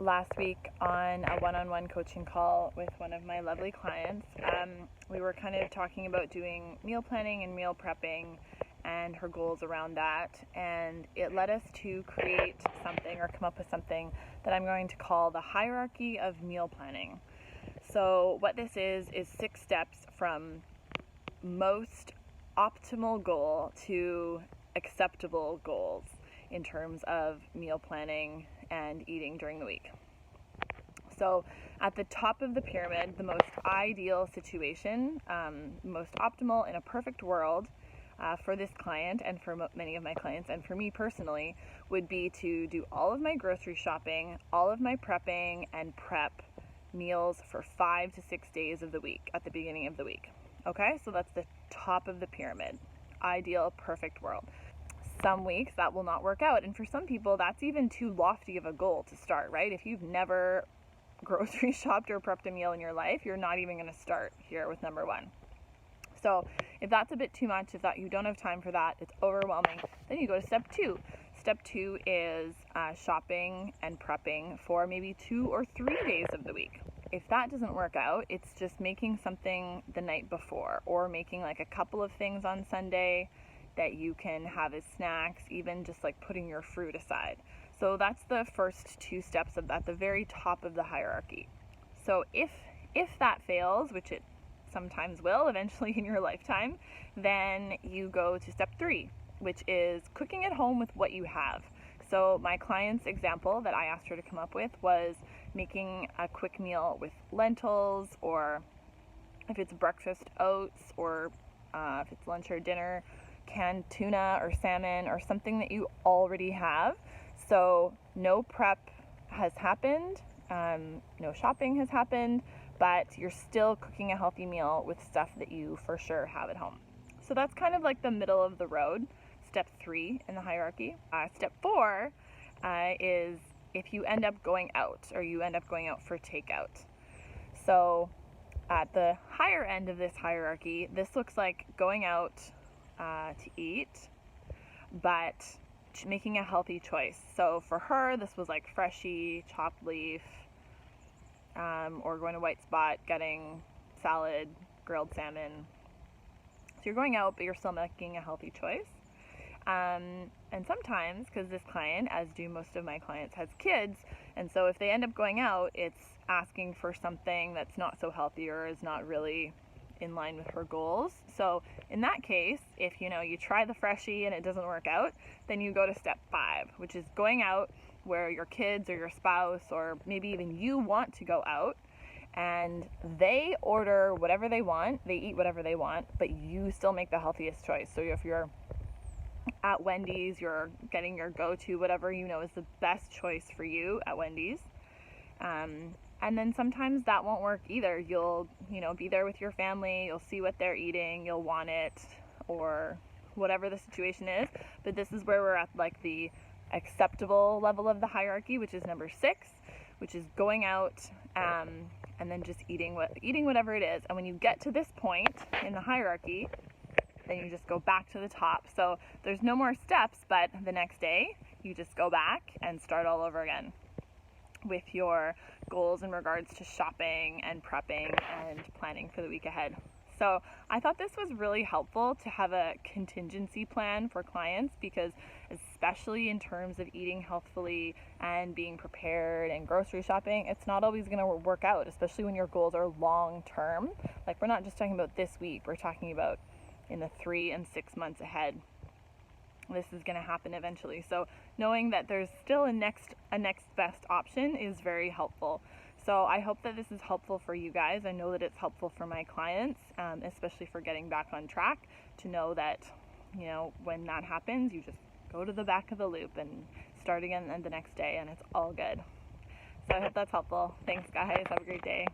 last week on a one-on-one coaching call with one of my lovely clients. We were kind of talking about doing meal planning and meal prepping and her goals around that, and it led us to create something or come up with something that I'm going to call the hierarchy of meal planning. So what this is 6 steps from most optimal goal to acceptable goals in terms of meal planning and eating during the week. So at the top of the pyramid, the most ideal situation, most optimal in a perfect world for this client and for many of my clients and for me personally would be to do all of my grocery shopping, all of my prepping and prep meals for 5 to 6 days of the week at the beginning of the week. Okay, so that's the top of the pyramid. Ideal, perfect world. Some weeks that will not work out, and for some people that's even too lofty of a goal to start, right? If you've never grocery shopped or prepped a meal in your life, you're not even going to start here with number 1. So if that's a bit too much, if that you don't have time for that, it's overwhelming, then you go to step 2. Step 2 is shopping and prepping for maybe 2 or 3 days of the week. If that doesn't work out, it's just making something the night before, or making like a couple of things on Sunday that you can have as snacks, even just like putting your fruit aside. So that's the first 2 steps at the very top of the hierarchy. So if that fails, which it sometimes will eventually in your lifetime, then you go to step 3, which is cooking at home with what you have. So my client's example that I asked her to come up with was making a quick meal with lentils, or if it's breakfast, oats, or if it's lunch or dinner, canned tuna or salmon or something that you already have. So no prep has happened, no shopping has happened, but you're still cooking a healthy meal with stuff that you for sure have at home. So that's kind of like the middle of the road, step 3 in the hierarchy. Step 4 is if you end up going out, or you end up going out for takeout. So at the higher end of this hierarchy, this looks like going out to eat, but making a healthy choice. So for her, this was like Freshie, chopped leaf, or going to White Spot, getting salad, grilled salmon. So you're going out, but you're still making a healthy choice. And sometimes, because this client, as do most of my clients, has kids, and so if they end up going out, it's asking for something that's not so healthy or is not really in line with her goals. So in that case, if you try the Freshie and it doesn't work out, then you go to step 5, which is going out where your kids or your spouse or maybe even you want to go out, and they order whatever they want, they eat whatever they want, but you still make the healthiest choice. So if you're at Wendy's, you're getting your go-to, whatever is the best choice for you at Wendy's. And then sometimes that won't work either. You'll, be there with your family, you'll see what they're eating, you'll want it, or whatever the situation is. But this is where we're at like the acceptable level of the hierarchy, which is number 6, which is going out and then just eating whatever it is. And when you get to this point in the hierarchy, then you just go back to the top. So there's no more steps, but the next day you just go back and start all over again with your goals in regards to shopping and prepping and planning for the week ahead. So I thought this was really helpful to have a contingency plan for clients, because especially in terms of eating healthfully and being prepared and grocery shopping, it's not always going to work out, especially when your goals are long term. Like, we're not just talking about this week, we're talking about in the 3 and 6 months ahead. This is going to happen eventually. So knowing that there's still a next best option is very helpful. So I hope that this is helpful for you guys. I know that it's helpful for my clients, especially for getting back on track, to know that, when that happens, you just go to the back of the loop and start again the next day, and it's all good. So I hope that's helpful. Thanks, guys. Have a great day.